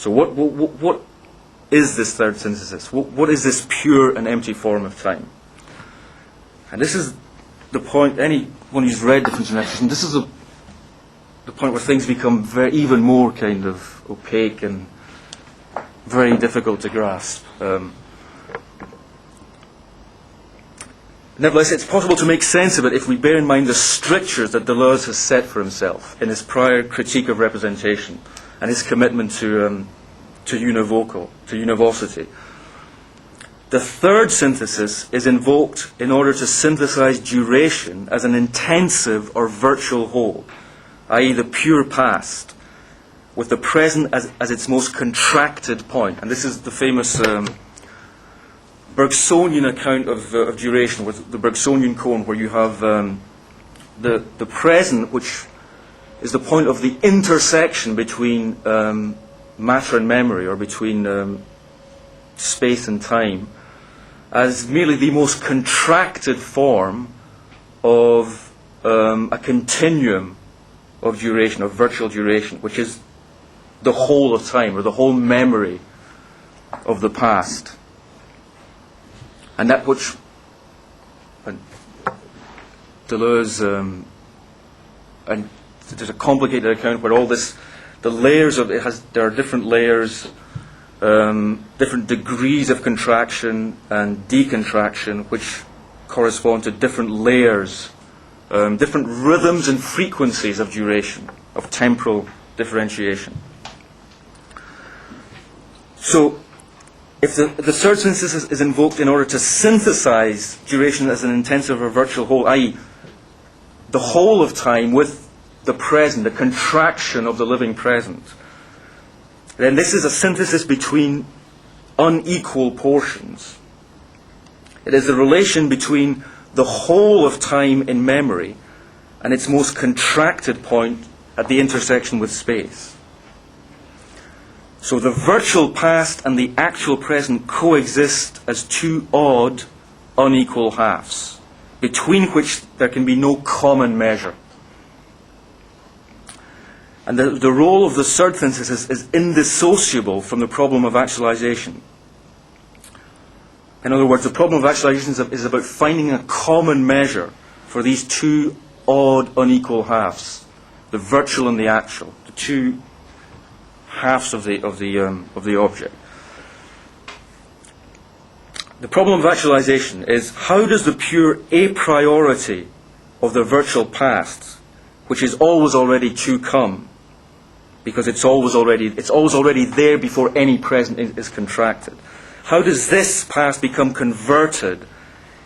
So what is this third synthesis? What is this pure and empty form of time? And this is the point, anyone who's read differential evolution, this is the point where things become even more kind of opaque and very difficult to grasp. Nevertheless, it's possible to make sense of it if we bear in mind the strictures that Deleuze has set for himself in his prior critique of representation and his commitment to univocity. The third synthesis is invoked in order to synthesize duration as an intensive or virtual whole, i.e. the pure past, with the present as its most contracted point. And this is the famous Bergsonian account of duration, with the Bergsonian cone, where you have the present, which is the point of the intersection between matter and memory, or between space and time, as merely the most contracted form of a continuum of duration, of virtual duration, which is the whole of time, or the whole memory of the past. And that which Deleuze, and there's a complicated account where all this, the layers of it there are different layers, different degrees of contraction and decontraction, which correspond to different layers, different rhythms and frequencies of duration, of temporal differentiation. So, if the third synthesis is invoked in order to synthesize duration as an intensive or virtual whole, i.e. the whole of time with the present, the contraction of the living present, then this is a synthesis between unequal portions. It is the relation between the whole of time in memory and its most contracted point at the intersection with space. So the virtual past and the actual present coexist as two odd, unequal halves, between which there can be no common measure. And the role of the third synthesis is indissociable from the problem of actualization. In other words, the problem of actualization is about finding a common measure for these two odd, unequal halves, the virtual and the actual, the two halves of the object. The problem of actualization is, how does the pure a priority of the virtual past, which is always already to come, because it's always already there before any present is contracted, how does this past become converted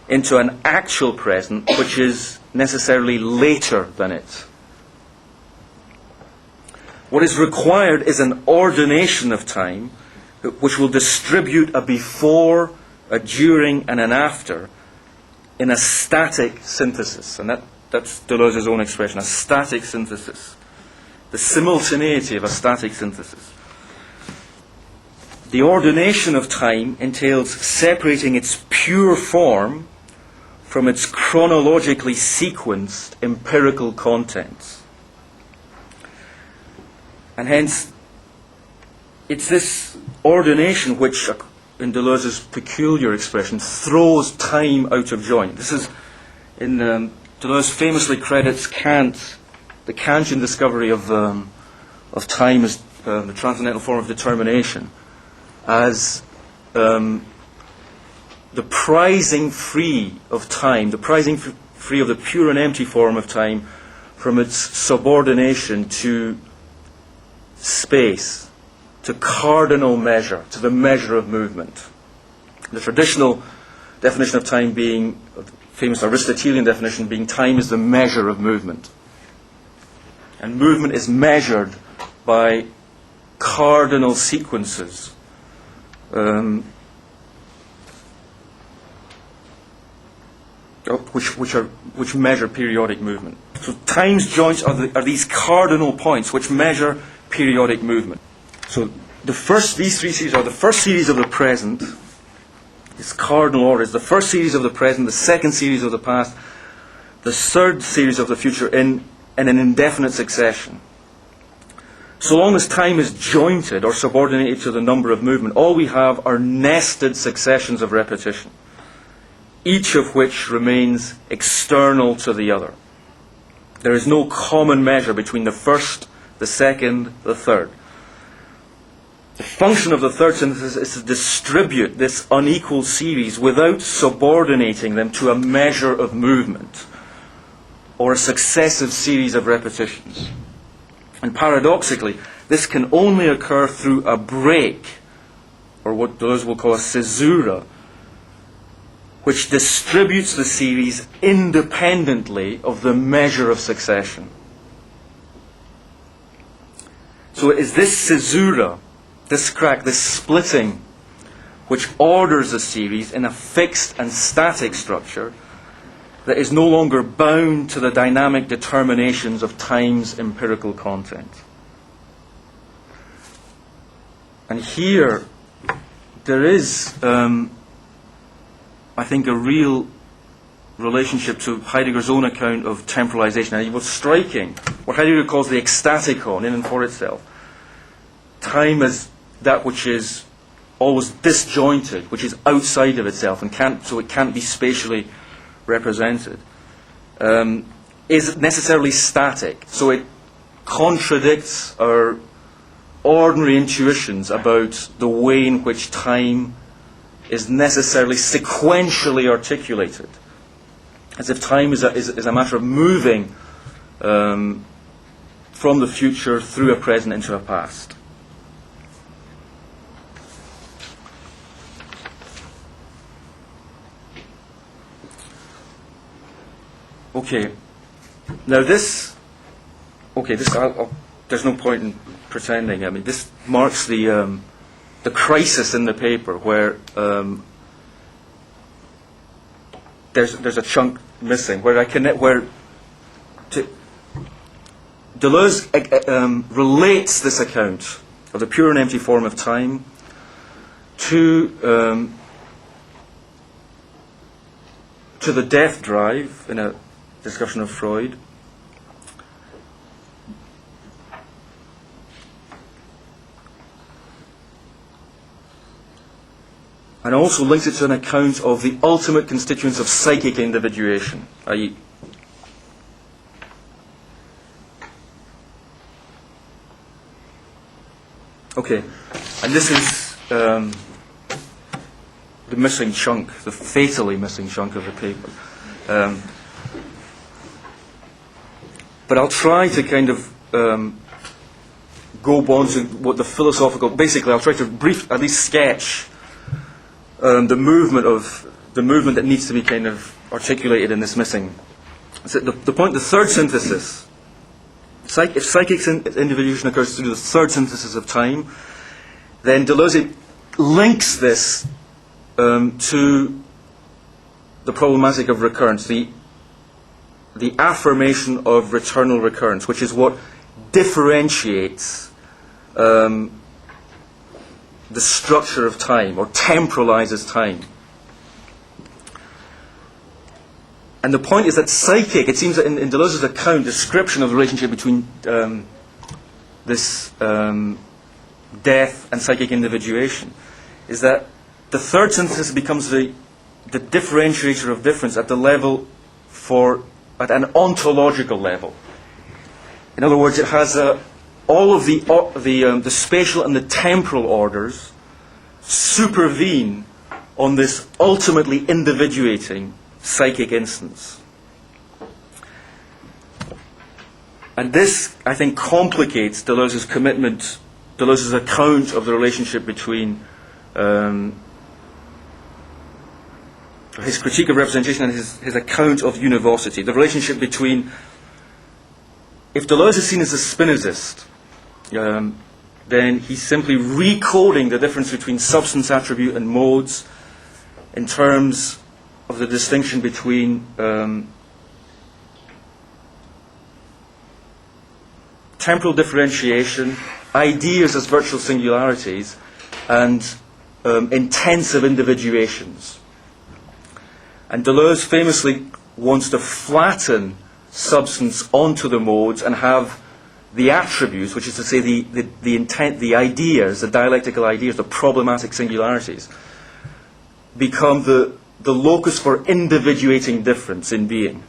into an actual present which is necessarily later than it? What is required is an ordination of time which will distribute a before, a during, and an after in a static synthesis. And that's Deleuze's own expression, a static synthesis. The simultaneity of a static synthesis. The ordination of time entails separating its pure form from its chronologically sequenced empirical contents. And hence, it's this ordination which, in Deleuze's peculiar expression, throws time out of joint. This is, Deleuze famously credits Kant, the Kantian discovery of time as the transcendental form of determination, as the prizing free of time, the prizing free of the pure and empty form of time from its subordination to space, to cardinal measure, to the measure of movement. The traditional definition of time being, the famous Aristotelian definition being, time is the measure of movement. And movement is measured by cardinal sequences, which measure periodic movement. So time's joints are these cardinal points which measure periodic movement. So these three series are the first series of the present. Its cardinal order is the first series of the present, the second series of the past, the third series of the future in an indefinite succession. So long as time is jointed or subordinated to the number of movement, all we have are nested successions of repetition, each of which remains external to the other. There is no common measure between the first, the second, the third. The function of the third synthesis is to distribute this unequal series without subordinating them to a measure of movement or a successive series of repetitions. And paradoxically, this can only occur through a break, or what Deleuze will call a caesura, which distributes the series independently of the measure of succession. So it is this caesura, this crack, this splitting, which orders the series in a fixed and static structure that is no longer bound to the dynamic determinations of time's empirical content. And here, there is, I think, a real relationship to Heidegger's own account of temporalization. And it was striking what Heidegger calls the ecstaticon, in and for itself. Time as that which is always disjointed, which is outside of itself, and so it can't be spatially represented, is necessarily static. So it contradicts our ordinary intuitions about the way in which time is necessarily sequentially articulated, as if time is a matter of moving from the future through a present into a past. Okay, now there's no point in pretending. I mean, this marks the crisis in the paper where there's a chunk missing. Deleuze relates this account of the pure and empty form of time to the death drive in a discussion of Freud, and also links it to an account of the ultimate constituents of psychic individuation, i.e. Okay, and this is the missing chunk, the fatally missing chunk of the paper. But I'll try to kind of go on to what the philosophical. Basically, I'll try to at least sketch the movement that needs to be kind of articulated in this missing. So the point, the third synthesis. If psychic individuation occurs through the third synthesis of time, then Deleuze links this to the problematic of recurrence, the affirmation of returnal recurrence, which is what differentiates the structure of time, or temporalizes time. And the point is that psychic, it seems that in Deleuze's account, description of the relationship between this death and psychic individuation, is that the third synthesis becomes the differentiator of difference at the level at an ontological level. In other words, it has all of the spatial and the temporal orders supervene on this ultimately individuating psychic instance. And this, I think, complicates Deleuze's account of the relationship between his critique of representation and his account of univocity. The relationship between, if Deleuze is seen as a Spinozist, then he's simply recoding the difference between substance, attribute, and modes in terms of the distinction between temporal differentiation, ideas as virtual singularities, and intensive individuations. And Deleuze famously wants to flatten substance onto the modes and have the attributes, which is to say the intent, the ideas, the dialectical ideas, the problematic singularities, become the locus for individuating difference in being.